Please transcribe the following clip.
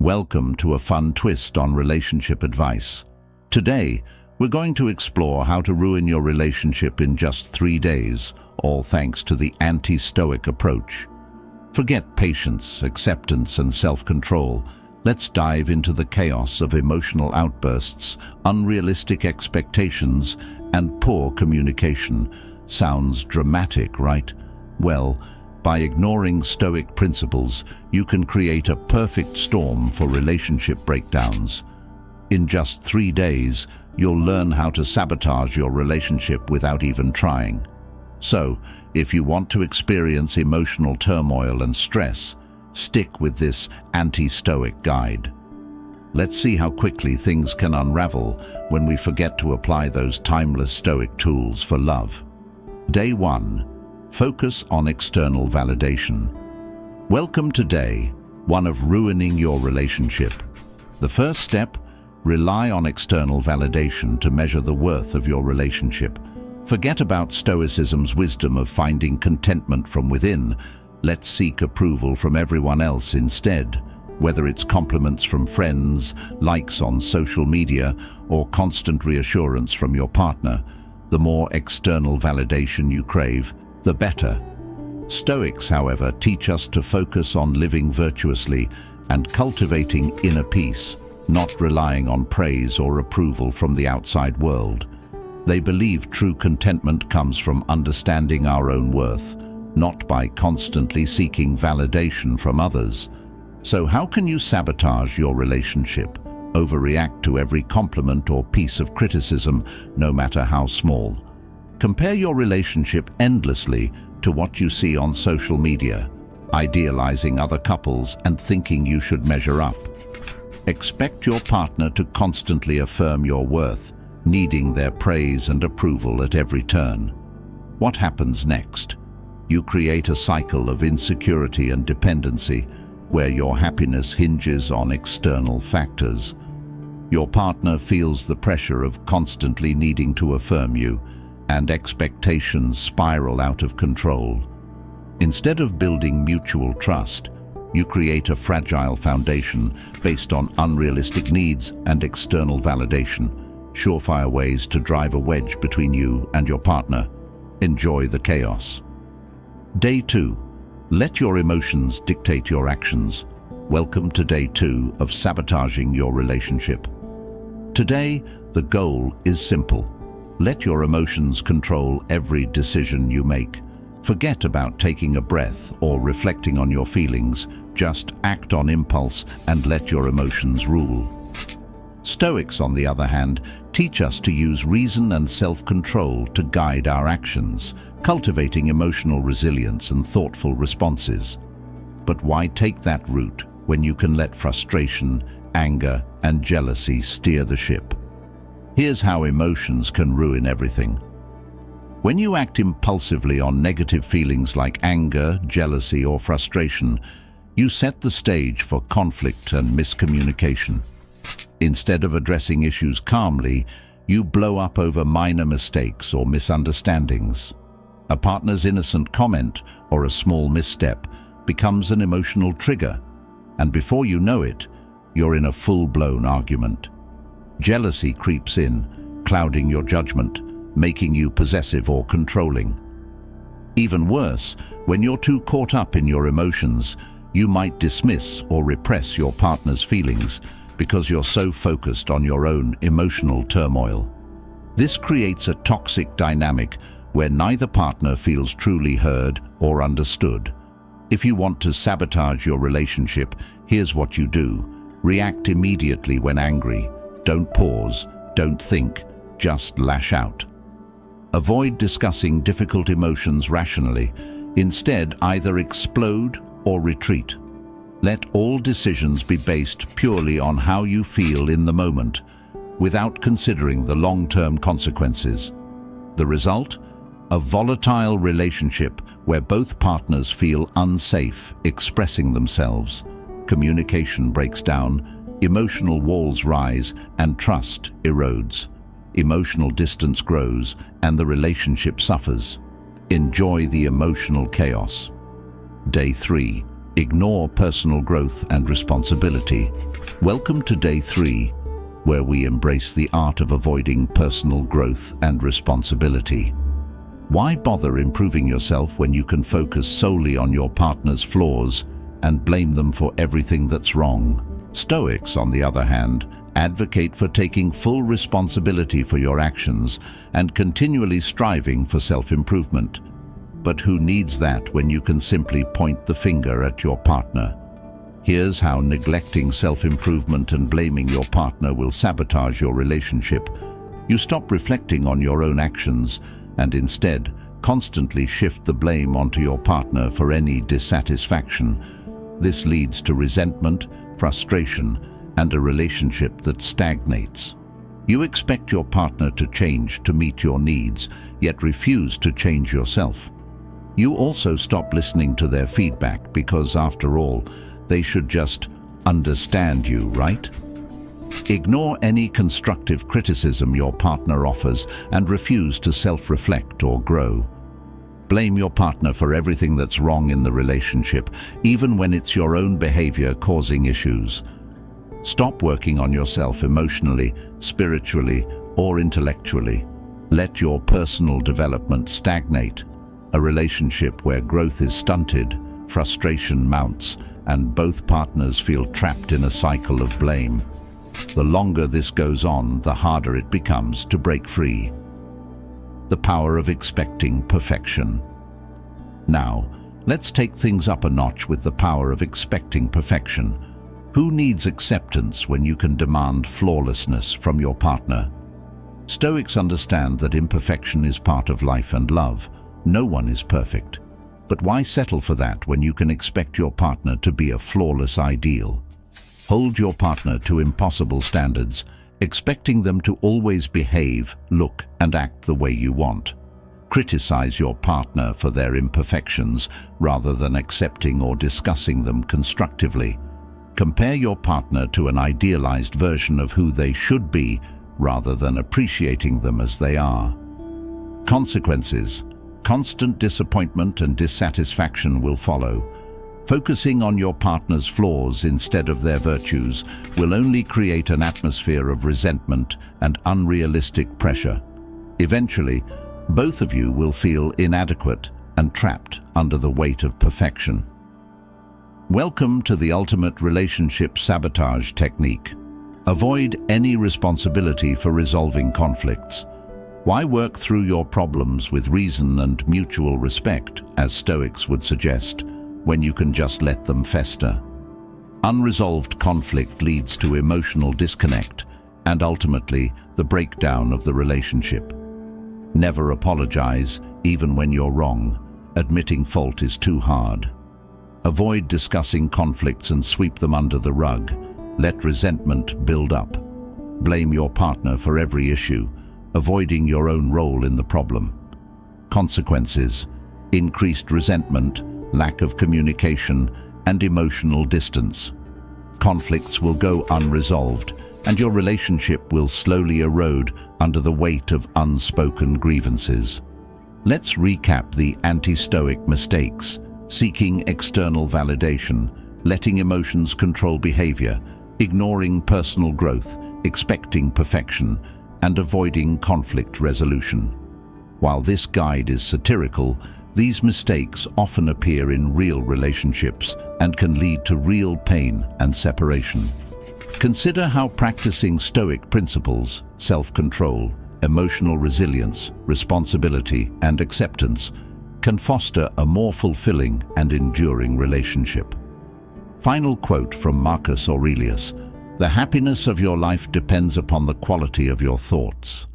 Welcome to a fun twist on relationship advice. Today, we're going to explore how to ruin your relationship in just 3 days, all thanks to the anti-Stoic approach. Forget patience, acceptance, and self-control. Let's dive into the chaos of emotional outbursts, unrealistic expectations, and poor communication. Sounds dramatic, right? Well, by ignoring Stoic principles, you can create a perfect storm for relationship breakdowns. In just 3 days, you'll learn how to sabotage your relationship without even trying. So, if you want to experience emotional turmoil and stress, stick with this anti-Stoic guide. Let's see how quickly things can unravel when we forget to apply those timeless Stoic tools for love. Day 1. Focus on external validation. Welcome to day 1 of ruining your relationship. The first step, rely on external validation to measure the worth of your relationship. Forget about Stoicism's wisdom of finding contentment from within. Let's seek approval from everyone else instead, whether it's compliments from friends, likes on social media, or constant reassurance from your partner. The more external validation you crave, the better. Stoics, however, teach us to focus on living virtuously and cultivating inner peace, not relying on praise or approval from the outside world. They believe true contentment comes from understanding our own worth, not by constantly seeking validation from others. So how can you sabotage your relationship? Overreact to every compliment or piece of criticism, no matter how small. Compare your relationship endlessly to what you see on social media, idealizing other couples and thinking you should measure up. Expect your partner to constantly affirm your worth, needing their praise and approval at every turn. What happens next? You create a cycle of insecurity and dependency, where your happiness hinges on external factors. Your partner feels the pressure of constantly needing to affirm you, and expectations spiral out of control. Instead of building mutual trust, you create a fragile foundation based on unrealistic needs and external validation, surefire ways to drive a wedge between you and your partner. Enjoy the chaos. Day 2. Let your emotions dictate your actions. Welcome to day 2 of sabotaging your relationship. Today, the goal is simple. Let your emotions control every decision you make. Forget about taking a breath or reflecting on your feelings. Just act on impulse and let your emotions rule. Stoics, on the other hand, teach us to use reason and self-control to guide our actions, cultivating emotional resilience and thoughtful responses. But why take that route when you can let frustration, anger, and jealousy steer the ship? Here's how emotions can ruin everything. When you act impulsively on negative feelings like anger, jealousy, or frustration, you set the stage for conflict and miscommunication. Instead of addressing issues calmly, you blow up over minor mistakes or misunderstandings. A partner's innocent comment or a small misstep becomes an emotional trigger, and before you know it, you're in a full-blown argument. Jealousy creeps in, clouding your judgment, making you possessive or controlling. Even worse, when you're too caught up in your emotions, you might dismiss or repress your partner's feelings because you're so focused on your own emotional turmoil. This creates a toxic dynamic where neither partner feels truly heard or understood. If you want to sabotage your relationship, here's what you do. React immediately when angry. Don't pause, don't think, just lash out. Avoid discussing difficult emotions rationally. Instead, either explode or retreat. Let all decisions be based purely on how you feel in the moment, without considering the long-term consequences. The result? A volatile relationship where both partners feel unsafe expressing themselves. Communication breaks down, emotional walls rise, and trust erodes. Emotional distance grows, and the relationship suffers. Enjoy the emotional chaos. Day 3. Ignore personal growth and responsibility. Welcome to day 3, where we embrace the art of avoiding personal growth and responsibility. Why bother improving yourself when you can focus solely on your partner's flaws and blame them for everything that's wrong? Stoics, on the other hand, advocate for taking full responsibility for your actions and continually striving for self-improvement. But who needs that when you can simply point the finger at your partner? Here's how neglecting self-improvement and blaming your partner will sabotage your relationship. You stop reflecting on your own actions and instead constantly shift the blame onto your partner for any dissatisfaction. This leads to resentment, frustration, and a relationship that stagnates. You expect your partner to change to meet your needs, yet refuse to change yourself. You also stop listening to their feedback because, after all, they should just understand you, right? Ignore any constructive criticism your partner offers and refuse to self-reflect or grow. Blame your partner for everything that's wrong in the relationship, even when it's your own behavior causing issues. Stop working on yourself emotionally, spiritually, or intellectually. Let your personal development stagnate. A relationship where growth is stunted, frustration mounts, and both partners feel trapped in a cycle of blame. The longer this goes on, the harder it becomes to break free. The power of expecting perfection. Now, let's take things up a notch with the power of expecting perfection. Who needs acceptance when you can demand flawlessness from your partner? Stoics understand that imperfection is part of life and love. No one is perfect. But why settle for that when you can expect your partner to be a flawless ideal? Hold your partner to impossible standards, expecting them to always behave, look, and act the way you want. Criticize your partner for their imperfections rather than accepting or discussing them constructively. Compare your partner to an idealized version of who they should be rather than appreciating them as they are. Consequences. Constant disappointment and dissatisfaction will follow. Focusing on your partner's flaws instead of their virtues will only create an atmosphere of resentment and unrealistic pressure. Eventually, both of you will feel inadequate and trapped under the weight of perfection. Welcome to the ultimate relationship sabotage technique. Avoid any responsibility for resolving conflicts. Why work through your problems with reason and mutual respect, as Stoics would suggest, when you can just let them fester? Unresolved conflict leads to emotional disconnect and ultimately the breakdown of the relationship. Never apologize, even when you're wrong. Admitting fault is too hard. Avoid discussing conflicts and sweep them under the rug. Let resentment build up. Blame your partner for every issue, avoiding your own role in the problem. Consequences: increased resentment, lack of communication, and emotional distance. Conflicts will go unresolved, and your relationship will slowly erode under the weight of unspoken grievances. Let's recap the anti-Stoic mistakes: seeking external validation, letting emotions control behavior, ignoring personal growth, expecting perfection, and avoiding conflict resolution. While this guide is satirical, these mistakes often appear in real relationships and can lead to real pain and separation. Consider how practicing Stoic principles, self-control, emotional resilience, responsibility, and acceptance can foster a more fulfilling and enduring relationship. Final quote from Marcus Aurelius: "The happiness of your life depends upon the quality of your thoughts."